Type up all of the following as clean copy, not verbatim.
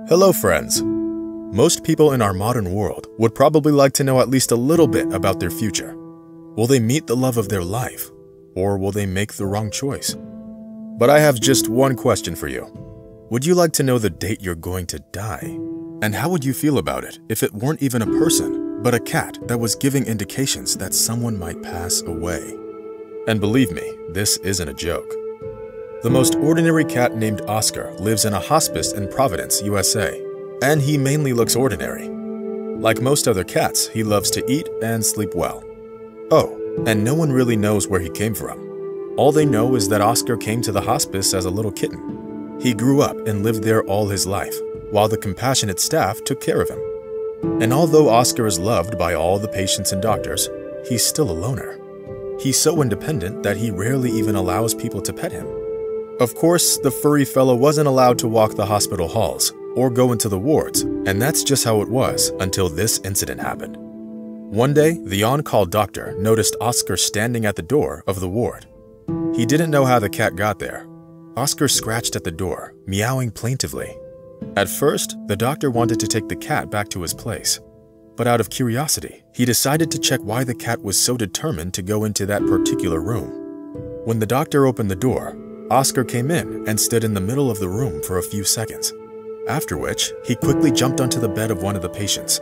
Hello friends! Most people in our modern world would probably like to know at least a little bit about their future. Will they meet the love of their life, or will they make the wrong choice? But I have just one question for you. Would you like to know the date you're going to die? And how would you feel about it if it weren't even a person, but a cat that was giving indications that someone might pass away? And believe me, this isn't a joke. The most ordinary cat named Oscar lives in a hospice in Providence, USA, and he mainly looks ordinary. Like most other cats, he loves to eat and sleep well. Oh, and no one really knows where he came from. All they know is that Oscar came to the hospice as a little kitten. He grew up and lived there all his life, while the compassionate staff took care of him. And although Oscar is loved by all the patients and doctors, he's still a loner. He's so independent that he rarely even allows people to pet him. Of course, the furry fellow wasn't allowed to walk the hospital halls or go into the wards, and that's just how it was until this incident happened. One day, the on-call doctor noticed Oscar standing at the door of the ward. He didn't know how the cat got there. Oscar scratched at the door, meowing plaintively. At first, the doctor wanted to take the cat back to his place, but out of curiosity, he decided to check why the cat was so determined to go into that particular room. When the doctor opened the door, Oscar came in and stood in the middle of the room for a few seconds, after which he quickly jumped onto the bed of one of the patients.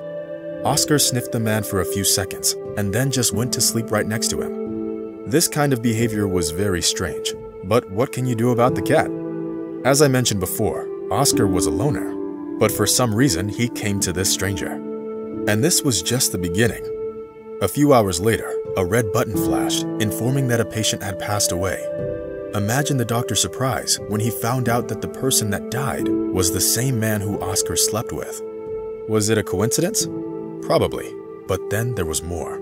Oscar sniffed the man for a few seconds and then just went to sleep right next to him. This kind of behavior was very strange, but what can you do about the cat? As I mentioned before, Oscar was a loner, but for some reason he came to this stranger. And this was just the beginning. A few hours later, a red button flashed, informing that a patient had passed away. Imagine the doctor's surprise when he found out that the person that died was the same man who Oscar slept with. Was it a coincidence? Probably, but then there was more.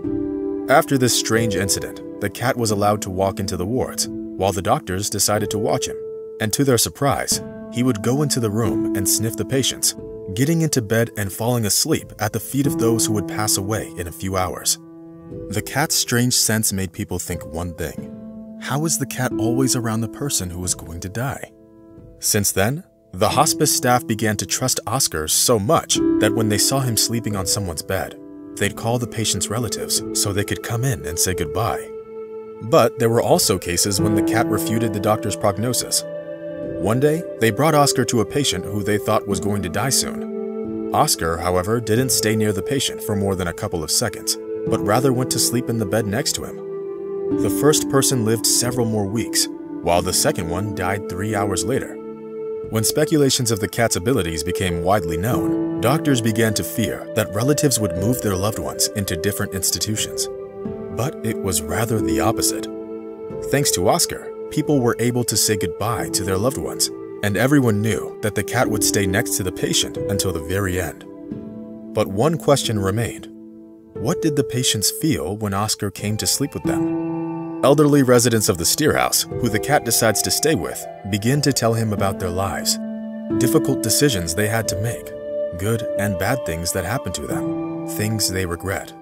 After this strange incident, the cat was allowed to walk into the wards, while the doctors decided to watch him. And to their surprise, he would go into the room and sniff the patients, getting into bed and falling asleep at the feet of those who would pass away in a few hours. The cat's strange sense made people think one thing. How is the cat always around the person who is going to die? Since then, the hospice staff began to trust Oscar so much that when they saw him sleeping on someone's bed, they'd call the patient's relatives so they could come in and say goodbye. But there were also cases when the cat refuted the doctor's prognosis. One day, they brought Oscar to a patient who they thought was going to die soon. Oscar, however, didn't stay near the patient for more than a couple of seconds, but rather went to sleep in the bed next to him. The first person lived several more weeks, while the second one died 3 hours later. When speculations of the cat's abilities became widely known, doctors began to fear that relatives would move their loved ones into different institutions. But it was rather the opposite. Thanks to Oscar, people were able to say goodbye to their loved ones, and everyone knew that the cat would stay next to the patient until the very end. But one question remained. What did the patients feel when Oscar came to sleep with them? Elderly residents of the Steerhouse, who the cat decides to stay with, begin to tell him about their lives, difficult decisions they had to make, good and bad things that happened to them, things they regret.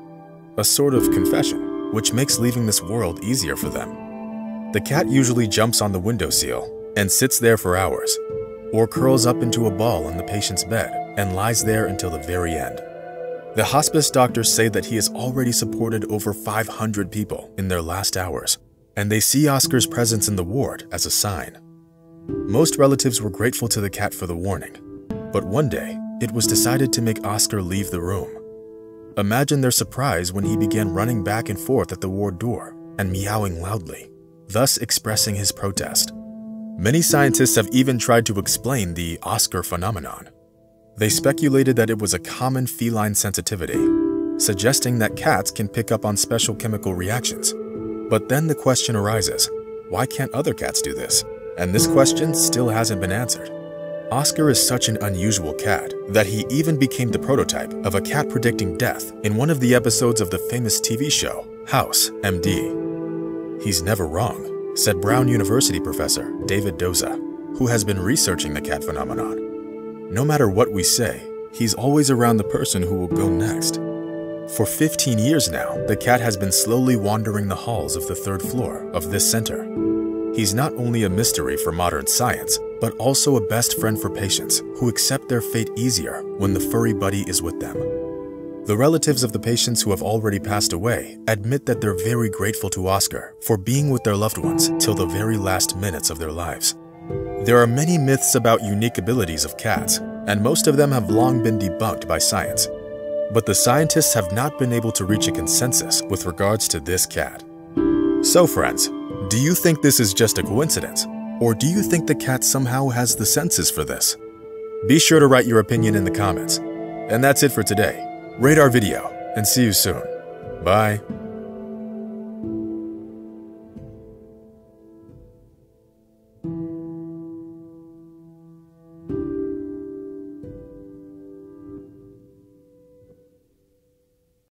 A sort of confession, which makes leaving this world easier for them. The cat usually jumps on the windowsill and sits there for hours, or curls up into a ball on the patient's bed and lies there until the very end. The hospice doctors say that he has already supported over 500 people in their last hours, and they see Oscar's presence in the ward as a sign. Most relatives were grateful to the cat for the warning, but one day, it was decided to make Oscar leave the room. Imagine their surprise when he began running back and forth at the ward door and meowing loudly, thus expressing his protest. Many scientists have even tried to explain the Oscar phenomenon. They speculated that it was a common feline sensitivity, suggesting that cats can pick up on special chemical reactions. But then the question arises, why can't other cats do this? And this question still hasn't been answered. Oscar is such an unusual cat that he even became the prototype of a cat predicting death in one of the episodes of the famous TV show, House MD. He's never wrong, said Brown University professor David Doza, who has been researching the cat phenomenon. No matter what we say, he's always around the person who will go next. For 15 years now, the cat has been slowly wandering the halls of the 3rd floor of this center. He's not only a mystery for modern science, but also a best friend for patients who accept their fate easier when the furry buddy is with them. The relatives of the patients who have already passed away admit that they're very grateful to Oscar for being with their loved ones till the very last minutes of their lives. There are many myths about unique abilities of cats, and most of them have long been debunked by science. But the scientists have not been able to reach a consensus with regards to this cat. So friends, do you think this is just a coincidence? Or do you think the cat somehow has the senses for this? Be sure to write your opinion in the comments. And that's it for today. Rate our video, and see you soon. Bye.